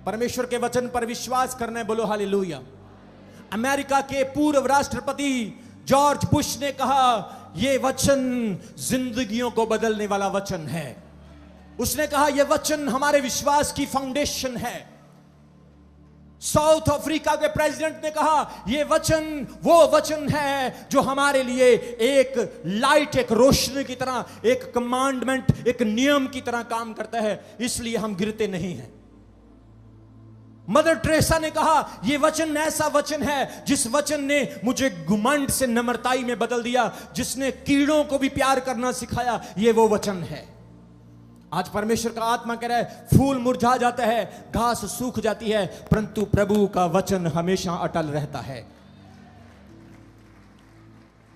परमेश्वर के वचन पर विश्वास करना है, बोलो हालेलुया। अमेरिका के पूर्व राष्ट्रपति जॉर्ज बुश ने कहा यह वचन जिंदगियों को बदलने वाला वचन है। उसने कहा यह वचन हमारे विश्वास की फाउंडेशन है। साउथ अफ्रीका के प्रेसिडेंट ने कहा यह वचन वो वचन है जो हमारे लिए एक लाइट, एक रोशनी की तरह, एक कमांडमेंट, एक नियम की तरह काम करता है, इसलिए हम गिरते नहीं हैं। मदर टेरेसा ने कहा यह वचन ऐसा वचन है जिस वचन ने मुझे घुमंड से नम्रताई में बदल दिया, जिसने कीड़ों को भी प्यार करना सिखाया, यह वो वचन है। आज परमेश्वर का आत्मा कह रहा है फूल मुरझा जाता है, घास सूख जाती है, परंतु प्रभु का वचन हमेशा अटल रहता है।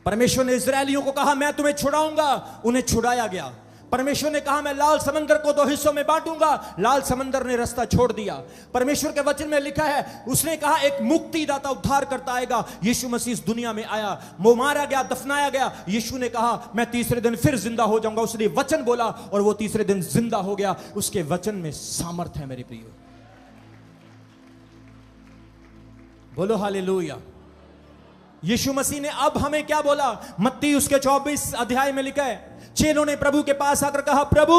परमेश्वर ने इस्राएलियों को कहा मैं तुम्हें छुड़ाऊंगा, उन्हें छुड़ाया गया। परमेश्वर ने कहा मैं लाल समंदर को 2 हिस्सों में बांटूंगा, लाल समंदर ने रास्ता छोड़ दिया। परमेश्वर के वचन में लिखा है, उसने कहा एक मुक्तिदाता उद्धार करता आएगा। यीशु मसीह इस दुनिया में आया, वो मारा गया, दफनाया गया। यीशु ने कहा मैं तीसरे दिन फिर जिंदा हो जाऊंगा। उसने वचन बोला और वो तीसरे दिन जिंदा हो गया। उसके वचन में सामर्थ है मेरे प्रियो, बोलो हालेलुया। यीशु मसीह ने अब हमें क्या बोला? मत्ती उसके 24 अध्याय में लिखा है, चेलों ने प्रभु के पास आकर कहा प्रभु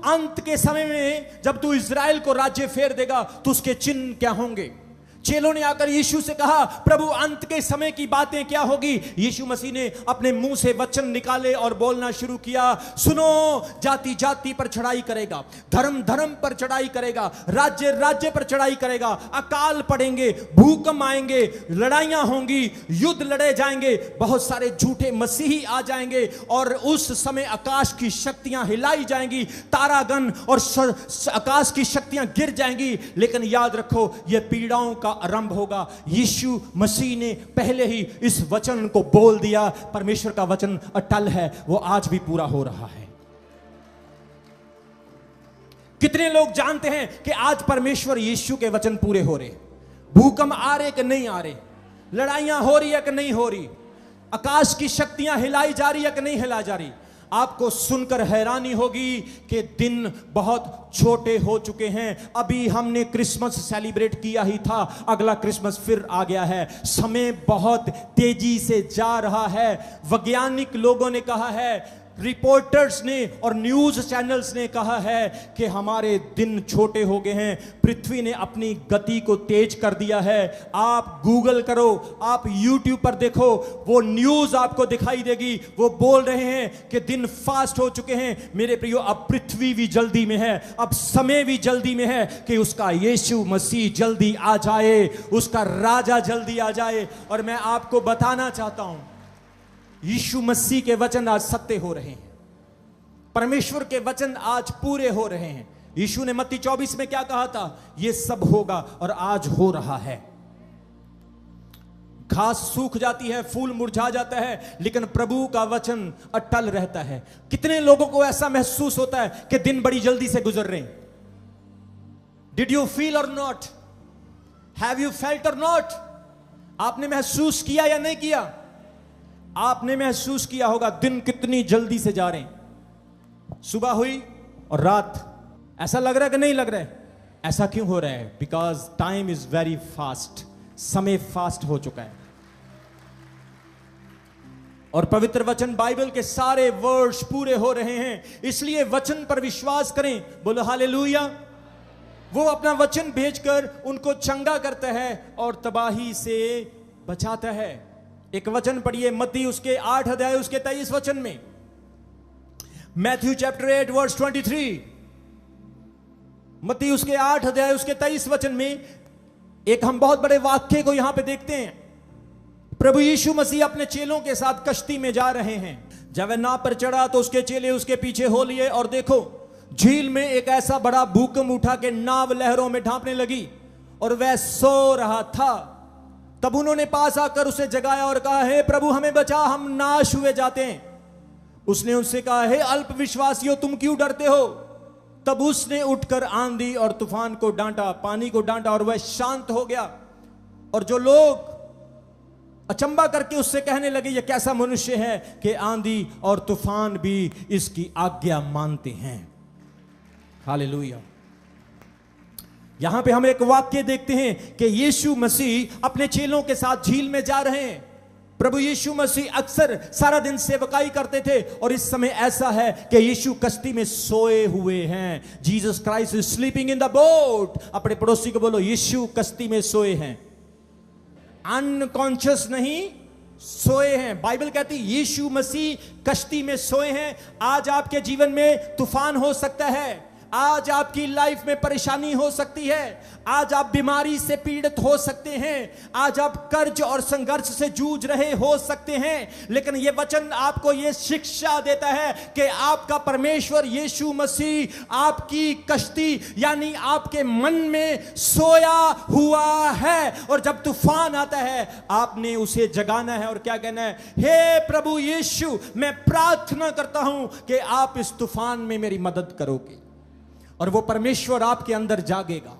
अंत के समय में जब तू इज़राइल को राज्य फेर देगा तो उसके चिन्ह क्या होंगे? चेलों ने आकर यीशु से कहा प्रभु अंत के समय की बातें क्या होगी? यीशु मसीह ने अपने मुंह से वचन निकाले और बोलना शुरू किया, सुनो, जाति जाति पर चढ़ाई करेगा, धर्म धर्म पर चढ़ाई करेगा, राज्य राज्य पर चढ़ाई करेगा, अकाल पड़ेंगे, भूकंप आएंगे, लड़ाइयां होंगी, युद्ध लड़े जाएंगे, बहुत सारे झूठे मसीही आ जाएंगे और उस समय आकाश की शक्तियां हिलाई जाएंगी, तारागण और आकाश की शक्तियां गिर जाएंगी। लेकिन याद रखो यह पीड़ाओं का आरंभ होगा। यीशु मसीह ने पहले ही इस वचन को बोल दिया। परमेश्वर का वचन अटल है, वो आज भी पूरा हो रहा है। कितने लोग जानते हैं कि आज परमेश्वर यीशु के वचन पूरे हो रहे? भूकंप आ रहे कि नहीं आ रहे? लड़ाइयां हो रही है कि नहीं हो रही? आकाश की शक्तियां हिलाई जा रही है कि नहीं हिलाई जा रही? आपको सुनकर हैरानी होगी कि दिन बहुत छोटे हो चुके हैं। अभी हमने क्रिसमस सेलिब्रेट किया ही था, अगला क्रिसमस फिर आ गया है। समय बहुत तेजी से जा रहा है। वैज्ञानिक लोगों ने कहा है, रिपोर्टर्स ने और न्यूज चैनल्स ने कहा है कि हमारे दिन छोटे हो गए हैं। पृथ्वी ने अपनी गति को तेज कर दिया है। आप गूगल करो, आप यूट्यूब पर देखो, वो न्यूज आपको दिखाई देगी। वो बोल रहे हैं कि दिन फास्ट हो चुके हैं। मेरे प्रियो, अब पृथ्वी भी जल्दी में है, अब समय भी जल्दी में है कि उसका यीशु मसीह जल्दी आ जाए, उसका राजा जल्दी आ जाए। और मैं आपको बताना चाहता हूं, यीशु मसीह के वचन आज सत्य हो रहे हैं। परमेश्वर के वचन आज पूरे हो रहे हैं। यीशु ने मत्ती 24 में क्या कहा था? यह सब होगा और आज हो रहा है। घास सूख जाती है, फूल मुरझा जाता है, लेकिन प्रभु का वचन अटल रहता है। कितने लोगों को ऐसा महसूस होता है कि दिन बड़ी जल्दी से गुजर रहे हैं? डिड यू फील और नॉट? हैव यू फेल्ट और नॉट? आपने महसूस किया या नहीं किया? आपने महसूस किया होगा दिन कितनी जल्दी से जा रहे हैं। सुबह हुई और रात, ऐसा लग रहा है कि नहीं लग रहा है? ऐसा क्यों हो रहा है? Because time is very fast, समय फास्ट हो चुका है। और पवित्र वचन बाइबल के सारे वर्ड्स पूरे हो रहे हैं, इसलिए वचन पर विश्वास करें, बोलो हालेलुया। वो अपना वचन भेजकर उनको चंगा करता है और तबाही से बचाता है। एक वचन पढ़िए, मत्ती उसके 8 अध्याय उसके 23 वचन में, मैथ्यू चैप्टर 8 वर्स 23। मत्ती उसके 8 अध्याय उसके 23 वचन में एक हम बहुत बड़े वाक्य को यहां पे देखते हैं। प्रभु यीशु मसीह अपने चेलों के साथ कश्ती में जा रहे हैं। जब वह नाव पर चढ़ा तो उसके चेले उसके पीछे हो लिए और देखो, झील में एक ऐसा बड़ा भूकंप उठा के नाव लहरों में ढांपने लगी और वह सो रहा था। तब उन्होंने पास आकर उसे जगाया और कहा, हे प्रभु हमें बचा, हम नाश हुए जाते हैं। उसने उससे कहा, हे अल्प विश्वासियों, तुम क्यों डरते हो? तब उसने उठकर आंधी और तूफान को डांटा, पानी को डांटा और वह शांत हो गया। और जो लोग अचंबा करके उससे कहने लगे, यह कैसा मनुष्य है कि आंधी और तूफान भी इसकी आज्ञा मानते हैं। हालेलुया। यहां पे हम एक वाक्य देखते हैं कि यीशु मसीह अपने चेलों के साथ झील में जा रहे हैं। प्रभु यीशु मसीह अक्सर सारा दिन सेवकाई करते थे और इस समय ऐसा है कि यीशु कश्ती में सोए हुए हैं। Jesus Christ is sleeping in the boat. अपने पड़ोसी को बोलो, यीशु कश्ती में सोए हैं, अनकॉन्शियस नहीं, सोए हैं। बाइबल कहती है यीशु मसीह कश्ती में सोए हैं। आज आपके जीवन में तूफान हो सकता है, आज आपकी लाइफ में परेशानी हो सकती है, आज आप बीमारी से पीड़ित हो सकते हैं, आज आप कर्ज और संघर्ष से जूझ रहे हो सकते हैं, लेकिन यह वचन आपको यह शिक्षा देता है कि आपका परमेश्वर यीशु मसीह आपकी कश्ती यानी आपके मन में सोया हुआ है। और जब तूफान आता है आपने उसे जगाना है और क्या कहना है, हे प्रभु यीशु, मैं प्रार्थना करता हूं कि आप इस तूफान में मेरी मदद करोगे। और वो परमेश्वर आपके अंदर जागेगा,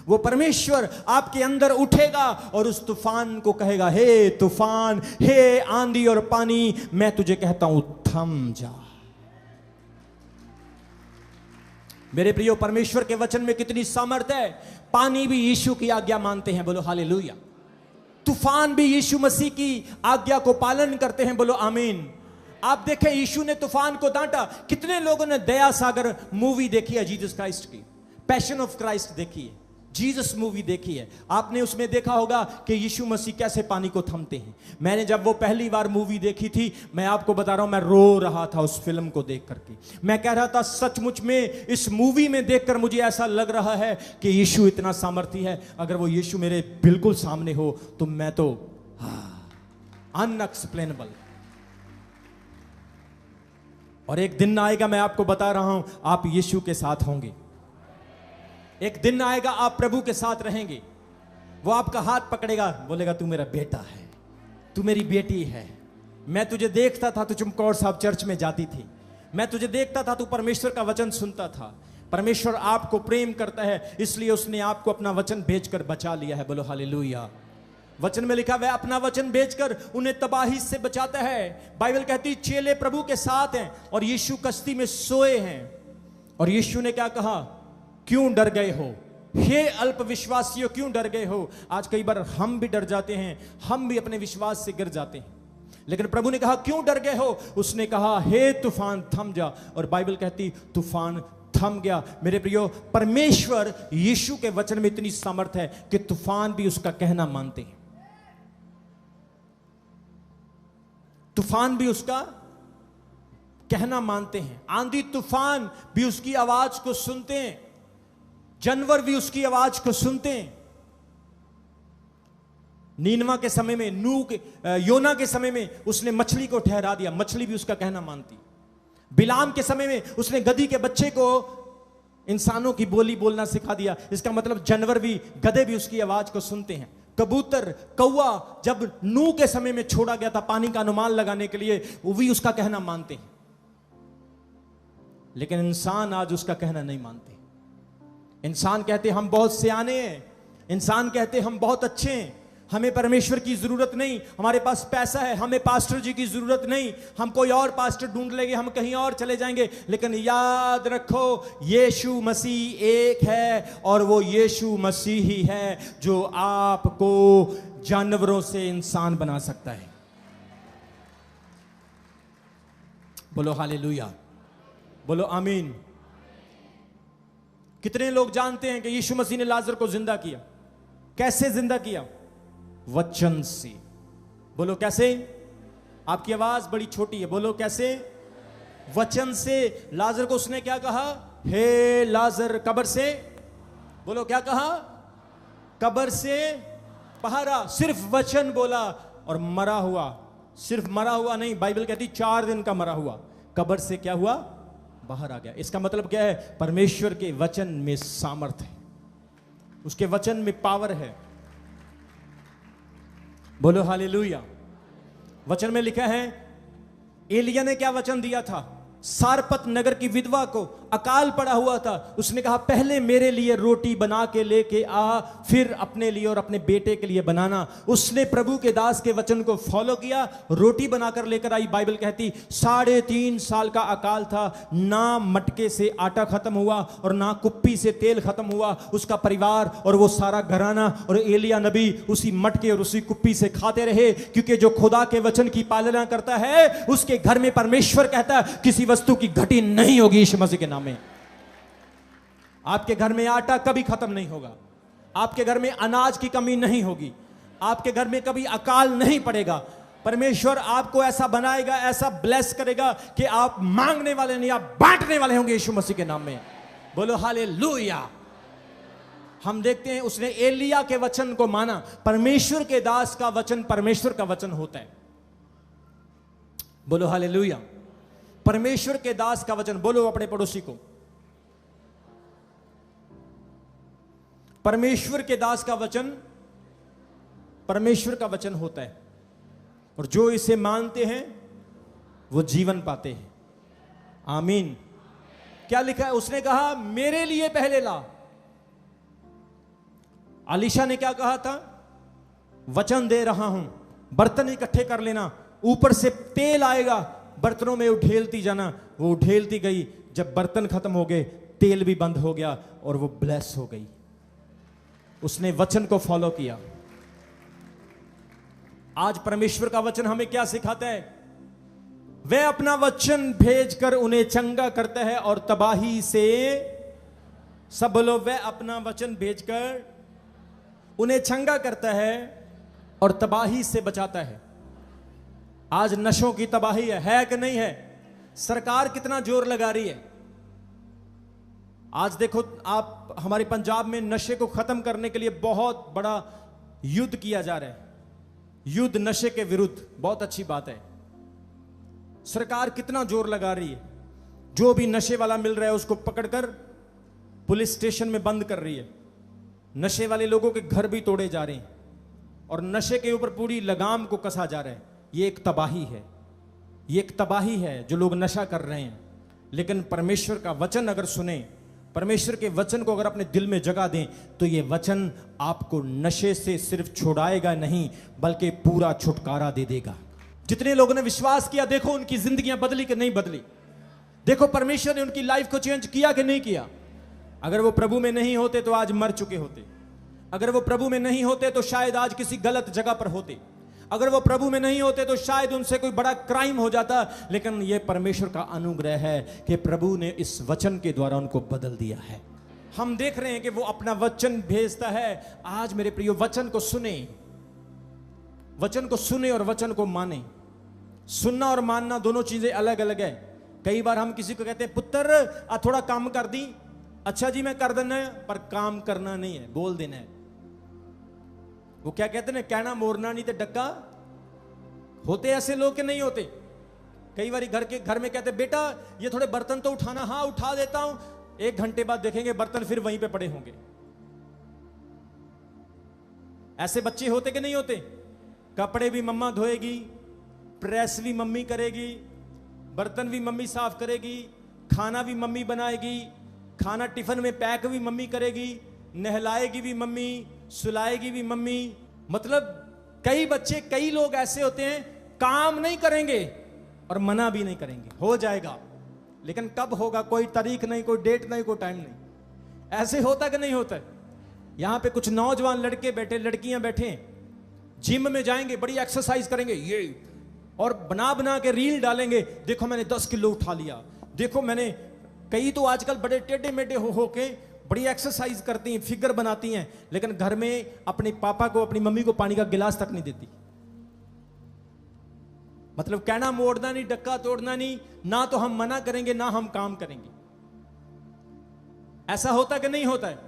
वो परमेश्वर आपके अंदर उठेगा और उस तूफान को कहेगा, हे तूफान, हे आंधी और पानी, मैं तुझे कहता हूं थम जा। मेरे प्रियो, परमेश्वर के वचन में कितनी सामर्थ है। पानी भी यीशु की आज्ञा मानते हैं, बोलो हालेलुया। तूफान भी यीशु मसीह की आज्ञा को पालन करते हैं, बोलो आमीन। आप देखें, यीशु ने तूफान को डांटा। कितने लोगों ने दया सागर मूवी देखी है, जीसस क्राइस्ट की, पैशन ऑफ क्राइस्ट देखी है, जीसस मूवी देखी है। आपने उसमें देखा होगा कि यीशु मसीह कैसे पानी को थमते हैं। मैंने जब वो पहली बार मूवी देखी थी, मैं आपको बता रहा हूं, मैं रो रहा था उस फिल्म को देख करके। मैं कह रहा था सचमुच में इस मूवी में देखकर मुझे ऐसा लग रहा है कि यीशु इतना सामर्थी है। अगर वो यीशु मेरे बिल्कुल सामने हो तो मैं तो अनएक्सप्लेनेबल। और एक दिन आएगा, मैं आपको बता रहा हूं, आप यीशु के साथ होंगे। एक दिन आएगा आप प्रभु के साथ रहेंगे। वो आपका हाथ पकड़ेगा, बोलेगा तू मेरा बेटा है, तू मेरी बेटी है। मैं तुझे देखता था, तू चमकौर साहब चर्च में जाती थी, मैं तुझे देखता था, तू परमेश्वर का वचन सुनता था। परमेश्वर आपको प्रेम करता है, इसलिए उसने आपको अपना वचन भेजकर बचा लिया है, बोलो हालेलुया। वचन में लिखा वह अपना वचन भेजकर उन्हें तबाही से बचाता है। बाइबल कहती चेले प्रभु के साथ हैं और यीशु कश्ती में सोए हैं। और यीशु ने क्या कहा, क्यों डर गए हो, हे अल्प विश्वासियों, क्यों डर गए हो। आज कई बार हम भी डर जाते हैं, हम भी अपने विश्वास से गिर जाते हैं, लेकिन प्रभु ने कहा क्यों डर गए हो। उसने कहा हे तूफान थम जा, और बाइबल कहती तूफान थम गया। मेरे प्रियो, परमेश्वर यीशु के वचन में इतनी सामर्थ है कि तूफान भी उसका कहना मानते हैं, तूफान भी उसका कहना मानते हैं, आंधी तूफान भी उसकी आवाज को सुनते हैं, जानवर भी उसकी आवाज को सुनते हैं। नीनवा के समय में, योना के समय में उसने मछली को ठहरा दिया, मछली भी उसका कहना मानती। बिलाम के समय में उसने गधी के बच्चे को इंसानों की बोली बोलना सिखा दिया। इसका मतलब जानवर भी, गधे भी उसकी आवाज को सुनते हैं। कबूतर, कौवा जब नूह के समय में छोड़ा गया था पानी का अनुमान लगाने के लिए, वो भी उसका कहना मानते हैं, लेकिन इंसान आज उसका कहना नहीं मानते। इंसान कहते हम बहुत सियाने हैं, इंसान कहते हम बहुत अच्छे हैं, हमें परमेश्वर की जरूरत नहीं, हमारे पास पैसा है, हमें पास्टर जी की जरूरत नहीं, हम कोई और पास्टर ढूंढ लेंगे, हम कहीं और चले जाएंगे। लेकिन याद रखो, यीशु मसीह एक है और वो यीशु मसीह ही है जो आपको जानवरों से इंसान बना सकता है। बोलो हालेलुया, बोलो आमीन। कितने लोग जानते हैं कि यीशु मसीह ने लाजर को जिंदा किया? कैसे जिंदा किया? वचन से। बोलो कैसे? आपकी आवाज बड़ी छोटी है, बोलो कैसे? वचन से। लाजर को उसने क्या कहा? हे लाजर कब्र से, बोलो क्या कहा? कब्र से बाहर आ। सिर्फ वचन बोला और मरा हुआ। सिर्फ मरा हुआ नहीं, बाइबल कहती 4 दिन का मरा हुआ, कब्र से क्या हुआ? बाहर आ गया। इसका मतलब क्या है? परमेश्वर के वचन में सामर्थ है, उसके वचन में पावर है। बोलो हालेलुया। वचन में लिखा है, एलिया ने क्या वचन दिया था? सारपत नगर की विधवा को अकाल पड़ा हुआ था, उसने कहा पहले मेरे लिए रोटी बना के लेके आ, फिर अपने लिए और अपने बेटे के लिए बनाना। उसने प्रभु के दास के वचन को फॉलो किया, रोटी बनाकर लेकर आई। बाइबल कहती 3.5 साल का अकाल था, ना मटके से आटा खत्म हुआ और ना कुप्पी से तेल खत्म हुआ। उसका परिवार और वो सारा घराना और एलिया नबी उसी मटके और उसी कुप्पी से खाते रहे, क्योंकि जो खुदा के वचन की पालना करता है उसके घर में परमेश्वर कहता है किसी वस्तु की घटी नहीं होगी यीशु मसीह के नाम में। आपके घर में आटा कभी खत्म नहीं होगा, आपके घर में अनाज की कमी नहीं होगी, आपके घर में कभी अकाल नहीं पड़ेगा। परमेश्वर आपको ऐसा बनाएगा, ऐसा ब्लेस करेगा कि आप मांगने वाले नहीं, आप बांटने वाले होंगे यीशु मसीह के नाम में। बोलो हालेलुया। हम देखते हैं उसने एलिया के वचन को माना। परमेश्वर के दास का वचन परमेश्वर का वचन होता है। बोलो हालेलुया। परमेश्वर के दास का वचन, बोलो अपने पड़ोसी को, परमेश्वर के दास का वचन परमेश्वर का वचन होता है, और जो इसे मानते हैं वो जीवन पाते हैं। आमीन। क्या लिखा है? उसने कहा मेरे लिए पहले ला। अलीशा ने क्या कहा था? वचन दे रहा हूं, बर्तन इकट्ठे कर लेना, ऊपर से तेल आएगा, बर्तनों में उठेलती जाना। वो उठेलती गई, जब बर्तन खत्म हो गए तेल भी बंद हो गया और वो ब्लेस हो गई। उसने वचन को फॉलो किया। आज परमेश्वर का वचन हमें क्या सिखाता है? वह अपना वचन भेजकर उन्हें चंगा करता है और तबाही से, सब बोलो, वह अपना वचन भेजकर उन्हें चंगा करता है और तबाही से बचाता है। आज नशों की तबाही है कि नहीं है? सरकार कितना जोर लगा रही है। आज देखो आप, हमारे पंजाब में नशे को खत्म करने के लिए बहुत बड़ा युद्ध किया जा रहा है, युद्ध नशे के विरुद्ध। बहुत अच्छी बात है। सरकार कितना जोर लगा रही है, जो भी नशे वाला मिल रहा है उसको पकड़कर पुलिस स्टेशन में बंद कर रही है। नशे वाले लोगों के घर भी तोड़े जा रहे हैं और नशे के ऊपर पूरी लगाम को कसा जा रहा है। ये एक तबाही है, ये एक तबाही है जो लोग नशा कर रहे हैं। लेकिन परमेश्वर का वचन अगर सुने, परमेश्वर के वचन को अगर अपने दिल में जगा दें, तो ये वचन आपको नशे से सिर्फ छुड़ाएगा नहीं, बल्कि पूरा छुटकारा दे देगा। जितने लोगों ने विश्वास किया, देखो उनकी जिंदगियां बदली कि नहीं बदली। देखो परमेश्वर ने उनकी लाइफ को चेंज किया कि नहीं किया। अगर वो प्रभु में नहीं होते तो आज मर चुके होते। अगर वो प्रभु में नहीं होते तो शायद आज किसी गलत जगह पर होते। अगर वो प्रभु में नहीं होते तो शायद उनसे कोई बड़ा क्राइम हो जाता। लेकिन ये परमेश्वर का अनुग्रह है कि प्रभु ने इस वचन के द्वारा उनको बदल दिया है। हम देख रहे हैं कि वो अपना वचन भेजता है। आज मेरे प्रियो, वचन को सुने, वचन को सुने और वचन को माने। सुनना और मानना दोनों चीजें अलग अलग है। कई बार हम किसी को कहते हैं पुत्र थोड़ा काम कर दी, अच्छा जी मैं कर देना है, पर काम करना नहीं है, बोल देना है। वो क्या कहते हैं, कहना मोरना नहीं तो डक्का। होते ऐसे लोग के नहीं होते? कई बार घर में कहते बेटा ये थोड़े बर्तन तो उठाना। हाँ उठा देता हूं। 1 घंटे बाद देखेंगे बर्तन फिर वहीं पे पड़े होंगे। ऐसे बच्चे होते कि नहीं होते? कपड़े भी मम्मा धोएगी, प्रेस भी मम्मी करेगी, बर्तन भी मम्मी साफ करेगी, खाना भी मम्मी बनाएगी, खाना टिफिन में पैक भी मम्मी करेगी, नहलाएगी भी मम्मी, सुलाएगी भी मम्मी। मतलब कई बच्चे, कई लोग ऐसे होते हैं, काम नहीं करेंगे और मना भी नहीं करेंगे, हो जाएगा, लेकिन कब होगा कोई तारीख नहीं, कोई डेट नहीं, कोई टाइम नहीं। ऐसे होता कि नहीं होता? यहां पे कुछ नौजवान लड़के बैठे, लड़कियां बैठे, जिम में जाएंगे, बड़ी एक्सरसाइज करेंगे ये, और बना बना के रील डालेंगे, देखो मैंने 10 किलो उठा लिया, देखो मैंने। कई तो आजकल बड़े टेढ़े मेढ़े होके बड़ी एक्सरसाइज करती हैं, फिगर बनाती हैं, लेकिन घर में अपने पापा को, अपनी मम्मी को पानी का गिलास तक नहीं देती। मतलब कहना मोड़ना नहीं, डक्का तोड़ना नहीं, ना तो हम मना करेंगे ना हम काम करेंगे। ऐसा होता कि नहीं होता है?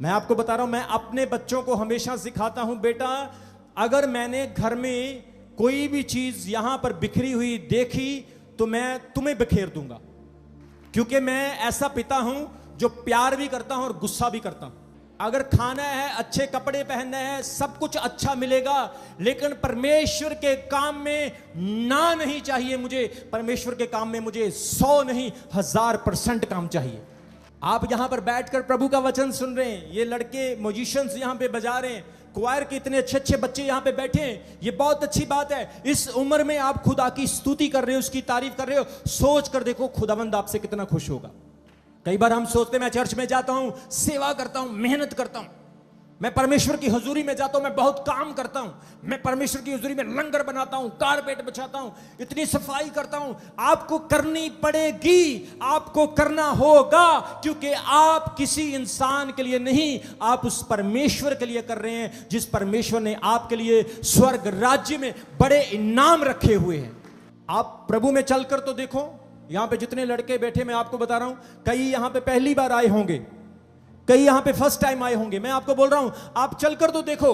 मैं आपको बता रहा हूं, मैं अपने बच्चों को हमेशा सिखाता हूं, बेटा अगर मैंने घर में कोई भी चीज यहां पर बिखरी हुई देखी तो मैं तुम्हें बिखेर दूंगा, क्योंकि मैं ऐसा पिता हूं जो प्यार भी करता हूं और गुस्सा भी करता हूं। अगर खाना है, अच्छे कपड़े पहनने हैं, सब कुछ अच्छा मिलेगा, लेकिन परमेश्वर के काम में ना नहीं चाहिए मुझे। परमेश्वर के काम में मुझे 100 नहीं 1000% काम चाहिए। आप यहां पर बैठकर प्रभु का वचन सुन रहे हैं, ये लड़के म्यूजिशियंस यहां पे बजा रहे हैं, क्वायर के इतने अच्छे अच्छे बच्चे यहां पे बैठे हैं, ये बहुत अच्छी बात है। इस उम्र में आप खुदा की स्तुति कर रहे हो, उसकी तारीफ कर रहे हो, सोच कर देखो खुदावंद आपसे कितना खुश होगा। कई बार हम सोचते हैं मैं चर्च में जाता हूं, सेवा करता हूं, मेहनत करता हूं, मैं परमेश्वर की हुजूरी में जाता हूं, मैं बहुत काम करता हूं, मैं परमेश्वर की हुजूरी में लंगर बनाता हूं, कारपेट बिछाता हूं, इतनी सफाई करता हूं। आपको करनी पड़ेगी, आपको करना होगा, क्योंकि आप किसी इंसान के लिए नहीं, आप उस परमेश्वर के लिए कर रहे हैं जिस परमेश्वर ने आपके लिए स्वर्ग राज्य में बड़े इनाम रखे हुए हैं। आप प्रभु में चलकर तो देखो, यहां पे जितने लड़के बैठे मैं आपको बता रहा हूं, कई यहां पे पहली बार आए होंगे, कई यहां पे फर्स्ट टाइम आए होंगे। मैं आपको बोल रहा हूं, आप चलकर तो देखो,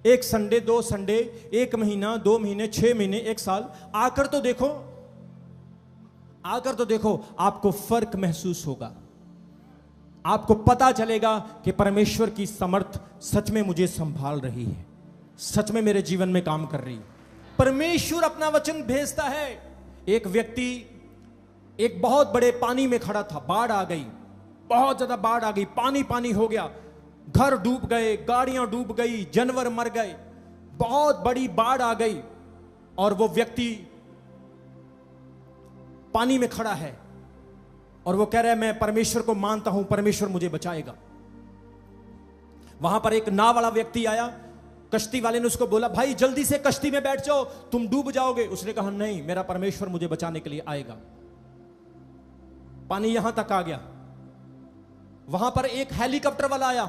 एक संडे, 2 संडे, 1 महीना, 2 महीने, 6 महीने, 1 साल आकर तो देखो, आकर तो देखो, आपको फर्क महसूस होगा। आपको पता चलेगा कि परमेश्वर की समर्थ सच में मुझे संभाल रही है, सच में मेरे जीवन में काम कर रही है। परमेश्वर अपना वचन भेजता है। एक व्यक्ति एक बहुत बड़े पानी में खड़ा था, बाढ़ आ गई, बहुत ज्यादा बाढ़ आ गई, पानी पानी हो गया, घर डूब गए, गाड़ियां डूब गई, जानवर मर गए, बहुत बड़ी बाढ़ आ गई, और वो व्यक्ति पानी में खड़ा है और वो कह रहा है मैं परमेश्वर को मानता हूं, परमेश्वर मुझे बचाएगा। वहां पर एक नाव वाला व्यक्ति आया, कश्ती वाले ने उसको बोला भाई जल्दी से कश्ती में बैठ जाओ, तुम डूब जाओगे। उसने कहा नहीं, मेरा परमेश्वर मुझे बचाने के लिए आएगा। पानी यहां तक आ गया, वहां पर एक हेलीकॉप्टर वाला आया,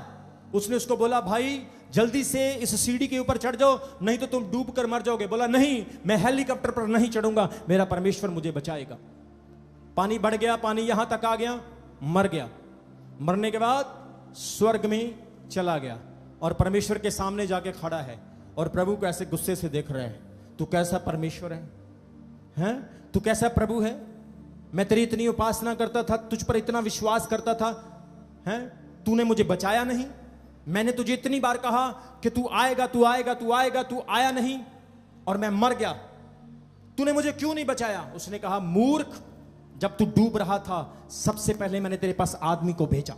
उसने उसको बोला भाई जल्दी से इस सीढ़ी के ऊपर चढ़ जाओ, नहीं तो तुम डूब कर मर जाओगे। बोला नहीं, मैं हेलीकॉप्टर पर नहीं चढ़ूंगा, मेरा परमेश्वर मुझे बचाएगा। पानी बढ़ गया, पानी यहां तक आ गया, मर गया। मरने के बाद स्वर्ग में चला गया और परमेश्वर के सामने जाके खड़ा है और प्रभु को ऐसे गुस्से से देख रहे हैं, तू कैसा परमेश्वर है, हैं? तू कैसा प्रभु है? मैं तेरी इतनी उपासना करता था, तुझ पर इतना विश्वास करता था, हैं? तूने मुझे बचाया नहीं। मैंने तुझे इतनी बार कहा कि तू आएगा, तू आएगा, तू आएगा, तू आया नहीं और मैं मर गया। तूने मुझे क्यों नहीं बचाया? उसने कहा मूर्ख, जब तू डूब रहा था सबसे पहले मैंने तेरे पास आदमी को भेजा,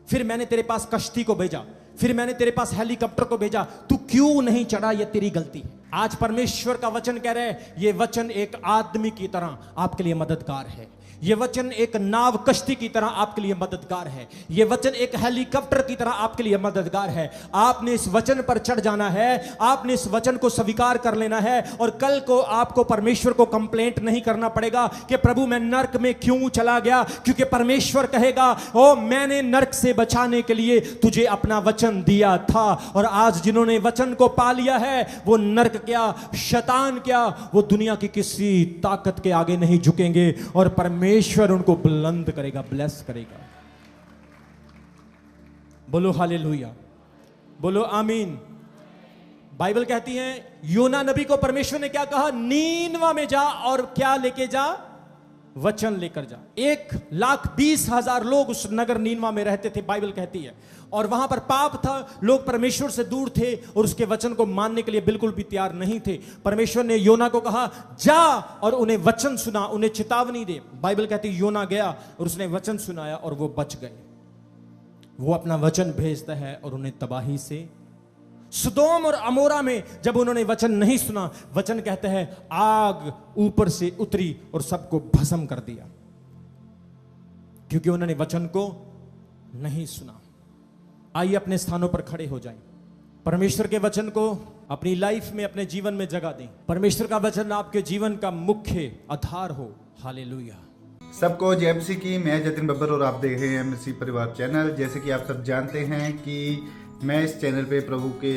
फिर मैंने तेरे पास कश्ती को भेजा, फिर मैंने तेरे पास हेलीकॉप्टर को भेजा, तू क्यों नहीं चढ़ा? ये तेरी गलती है। आज परमेश्वर का वचन कह रहे हैं, ये वचन एक आदमी की तरह आपके लिए मददगार है, ये वचन एक नाव कश्ती की तरह आपके लिए मददगार है, ये वचन एक हेलीकॉप्टर की तरह आपके लिए मददगार है। आपने इस वचन पर चढ़ जाना है, आपने इस वचन को स्वीकार कर लेना है और कल को आपको परमेश्वर को कंप्लेंट नहीं करना पड़ेगा कि प्रभु मैं नरक में क्यों चला गया, क्योंकि परमेश्वर कहेगा ओ मैंने नरक से बचाने के लिए तुझे अपना वचन दिया था। और आज जिन्होंने वचन को पा लिया है वो नरक क्या, शैतान क्या, वो दुनिया की किसी ताकत के आगे नहीं झुकेंगे और परमेश्वर उनको बुलंद करेगा, ब्लेस करेगा। बोलो हालेलुया, बोलो आमीन। बाइबल कहती है योना नबी को परमेश्वर ने क्या कहा? नीनवा में जा और क्या लेके जा? वचन लेकर जा। 1,20,000 लोग उस नगर नीनवा में रहते थे, बाइबल कहती है, और वहां पर पाप था, लोग परमेश्वर से दूर थे और उसके वचन को मानने के लिए बिल्कुल भी तैयार नहीं थे। परमेश्वर ने योना को कहा जा और उन्हें वचन सुना, उन्हें चेतावनी दे। बाइबल कहती है योना गया और उसने वचन सुनाया और वो बच गए। वो अपना वचन भेजता है और उन्हें तबाही से, सदोम और अमोरा में जब उन्होंने वचन नहीं सुना, वचन कहते हैं आग ऊपर से उतरी और सबको भस्म कर दिया, क्योंकि उन्होंने वचन को नहीं सुना। आइए अपने स्थानों पर खड़े हो जाएं, परमेश्वर के वचन को अपनी लाइफ में, अपने जीवन में जगह दें। परमेश्वर का वचन आपके जीवन का मुख्य आधार हो। हालेलुया। सबको जय मसीह की। मैं जतिन बब्बर और आप देख रहे हैं मसीह परिवार चैनल। जैसे कि आप सब जानते हैं कि मैं इस चैनल पे प्रभु के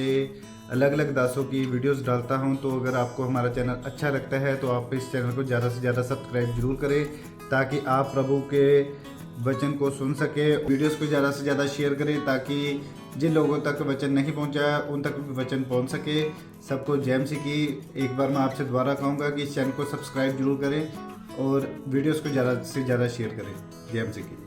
अलग अलग दासों की वीडियोस डालता हूं, तो अगर आपको हमारा चैनल अच्छा लगता है तो आप इस चैनल को ज़्यादा से ज़्यादा सब्सक्राइब जरूर करें, ताकि आप प्रभु के वचन को सुन सके। वीडियोस को ज़्यादा से ज़्यादा शेयर करें ताकि जिन लोगों तक वचन नहीं पहुंचा उन तक भी वचन पहुंच सके। सबको जय मसीह की। एक बार मैं आपसे दोबारा कहूँगा कि इस चैनल को सब्सक्राइब जरूर करें और वीडियोस को ज़्यादा से ज़्यादा शेयर करें। जय मसीह की।